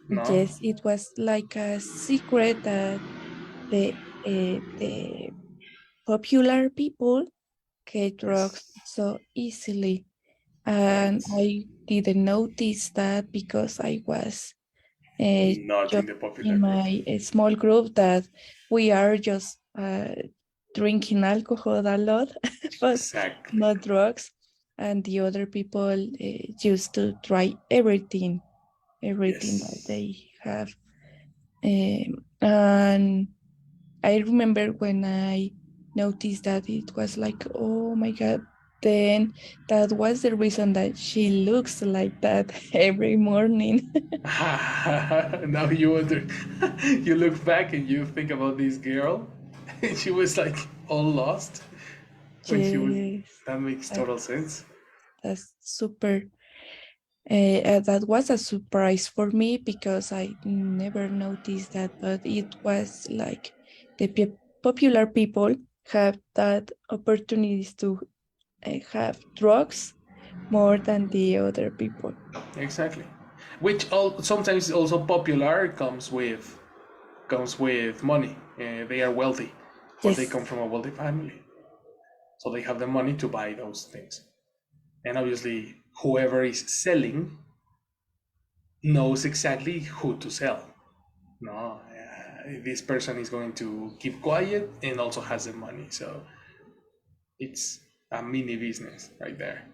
No? Yes, it was like a secret that the popular people get drugs so easily. And I didn't notice that because I was Not in just the popular in group. my small group that we are just drinking alcohol a lot, but Exactly. not drugs. And the other people used to try everything that they have. And I remember when I noticed that it was like, oh my God, then that was the reason that she looks like that every morning. Now you look back and you think about this girl, and she was like all lost when she was. Yes, That makes total sense. that's super. That was a surprise for me because I never noticed that, but it was like the popular people have that opportunities to have drugs more than the other people. Exactly. Which sometimes also popular comes with money. They are wealthy, or they Yes. come from a wealthy family, so they have the money to buy those things. And obviously, whoever is selling knows exactly who to sell. No, this person is going to keep quiet and also has the money, so it's a mini business right there.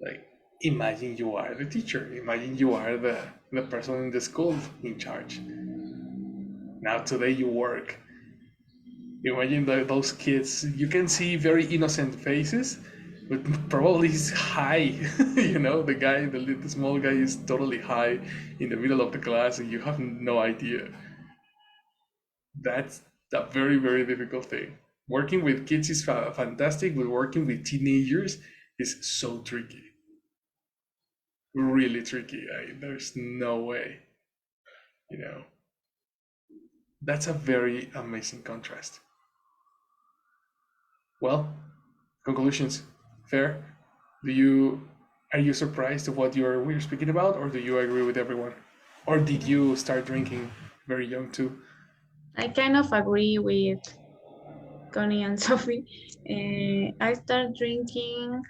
Like, imagine you are the teacher. Imagine you are the person in the school in charge. Now today you work. Imagine those kids. You can see very innocent faces, but probably is high. The small guy is totally high in the middle of the class, and you have no idea. That's a very, very difficult thing. Working with kids is fantastic, but working with teenagers is so tricky. Really tricky. There's no way. You know, that's a very amazing contrast. Well, conclusions. Fair? Are you surprised of what we're speaking about, or do you agree with everyone? Or did you start drinking very young too? I kind of agree with Connie and Sophie. I started drinking.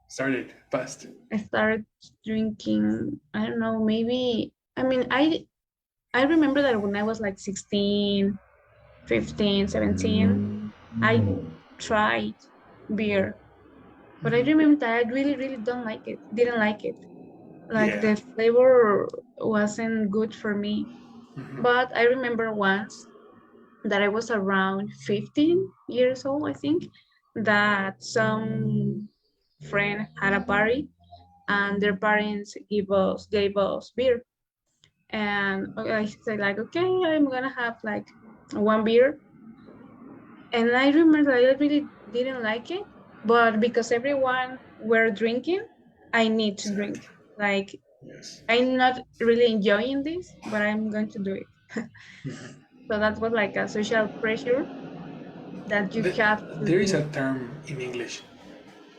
Started fast. I started drinking. I don't know. Maybe. I mean, I remember that when I was like 16, 15, 17, I tried beer, but I remember that I really, really didn't like it. Like Yeah. the flavor wasn't good for me. But I remember once that I was around 15 years old, I think, that some friend had a party and their parents gave us beer. And I said like, okay, I'm gonna have like one beer. And I remember I really didn't like it, but because everyone were drinking, I need to drink. Like, Yes. I'm not really enjoying this, but I'm going to do it. So that was like a social pressure that you have to There is do. a term in English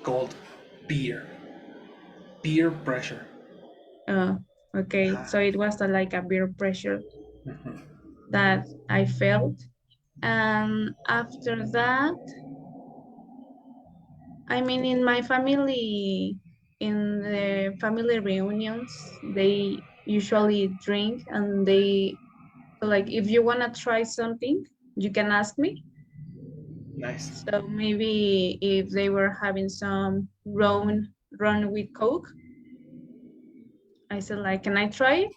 called peer pressure. Okay, so it was like a peer pressure that I felt. And after that, I mean, in my family, in the family reunions, they usually drink and so like, if you want to try something, you can ask me. Nice. So maybe if they were having some rum with Coke, I said like, can I try it?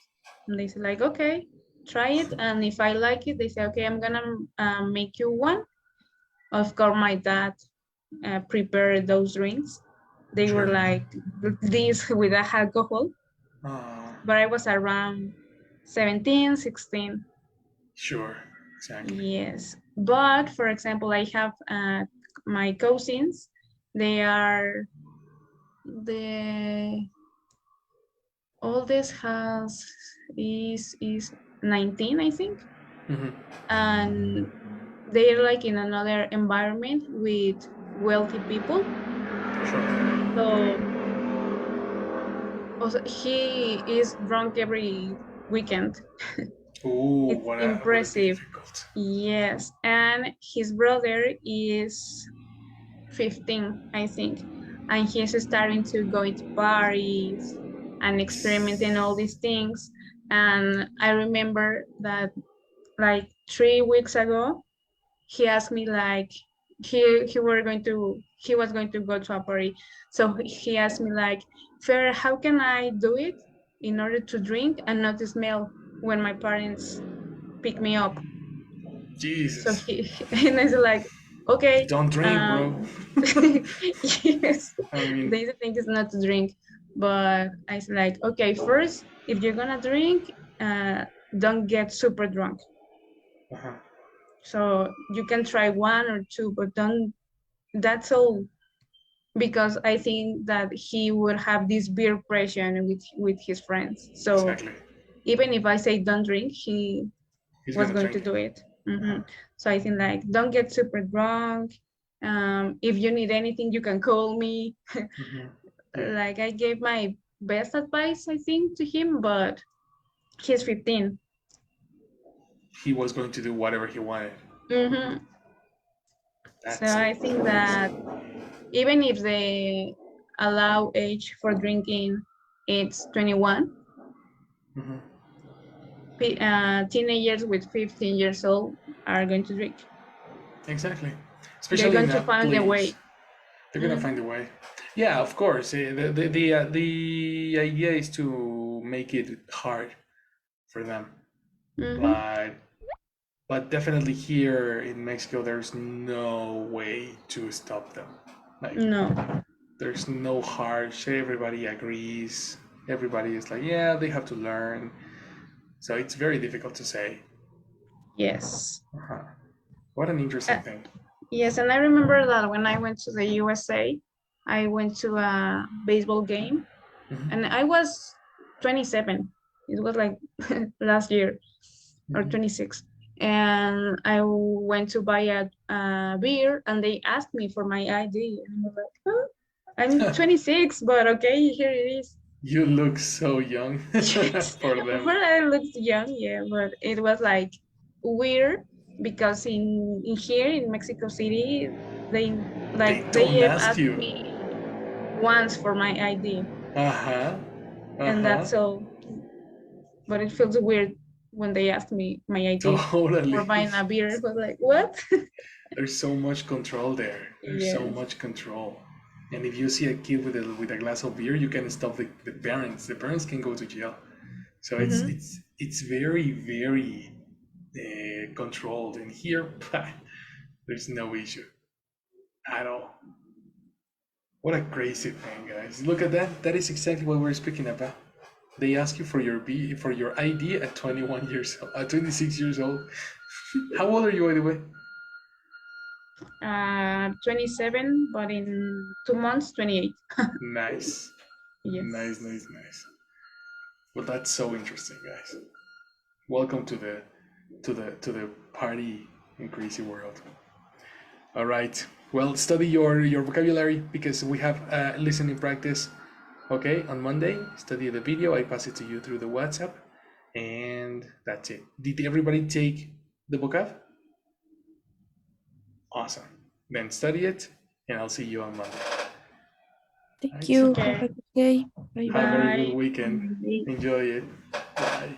And they said like, okay, try it. And if I like it, they say, okay, I'm gonna make you one. Of course, my dad prepared those drinks. They were like this with alcohol, but I was around 17, 16. Sure, exactly. Yes, but for example, I have my cousins. They are the oldest is 19, I think, and they're like in another environment with wealthy people. So also he is drunk every weekend. Ooh, It's what a impressive. difficult. Yes, and his brother is 15, I think, and he's starting to go into parties and experimenting all these things. And I remember that like 3 weeks ago, he asked me like he was going to go to a party. So he asked me like, Fer, how can I do it in order to drink and not to smell when my parents pick me up? So Jesus. he and I said like, okay, Don't drink, bro. yes, I mean, the thing is not to drink, but I said like, okay, first, if you're gonna drink, don't get super drunk. So you can try one or two, but don't. That's all, because I think that he would have this beer pressure with his friends. So exactly. even if I say don't drink, He's was gonna going to drink. do it. So I think like, don't get super drunk. If you need anything, you can call me. Like, I gave my best advice, I think, to him, but he's 15. He was going to do whatever he wanted. So I think that even if they allow age for drinking, it's 21. Teenagers with 15 years old are going to drink. Exactly. They're Especially in going to a find a way. place. They're gonna find a way. Yeah, of course. The idea is to make it hard for them. But definitely here in Mexico, there's no way to stop them. Like, no, there's no harsh. Everybody agrees. Everybody is like, yeah, they have to learn. So it's very difficult to say. Yes. What an interesting thing. Yes, and I remember that when I went to the USA, I went to a baseball game, and I was 27. It was like last year, or 26. And I went to buy a beer, and they asked me for my ID, and I was like, huh? I'm 26, but okay, here it is. You look so young for them. Well, I looked young, yeah, but it was like weird because in here in Mexico City, they don't have ask asked you. me once for my ID, and that's all. But it feels weird when they asked me my ID Totally. for buying a beer. It was like, what? There's so much control there. There's so Yes. much control. And if you see a kid with a glass of beer, you can stop the parents. The parents can go to jail. So it's very, very controlled. And here, there's no issue at all. What a crazy thing, guys! Look at that. That is exactly what we're speaking about. They ask you for your ID at 21 years old, at 26 years old. How old are you, by the way? 27, but in 2 months, 28. Nice. Yes. Nice. Well, that's so interesting, guys. Welcome to the party and crazy world. All right. Well, study your vocabulary because we have listening practice. Okay, on Monday, study the video. I pass it to you through the WhatsApp, and that's it. Did everybody take the vocab? Awesome. Then study it, and I'll see you on Monday. Thank you. Have a good day. Bye Have a very good Bye. weekend. Enjoy it. Bye.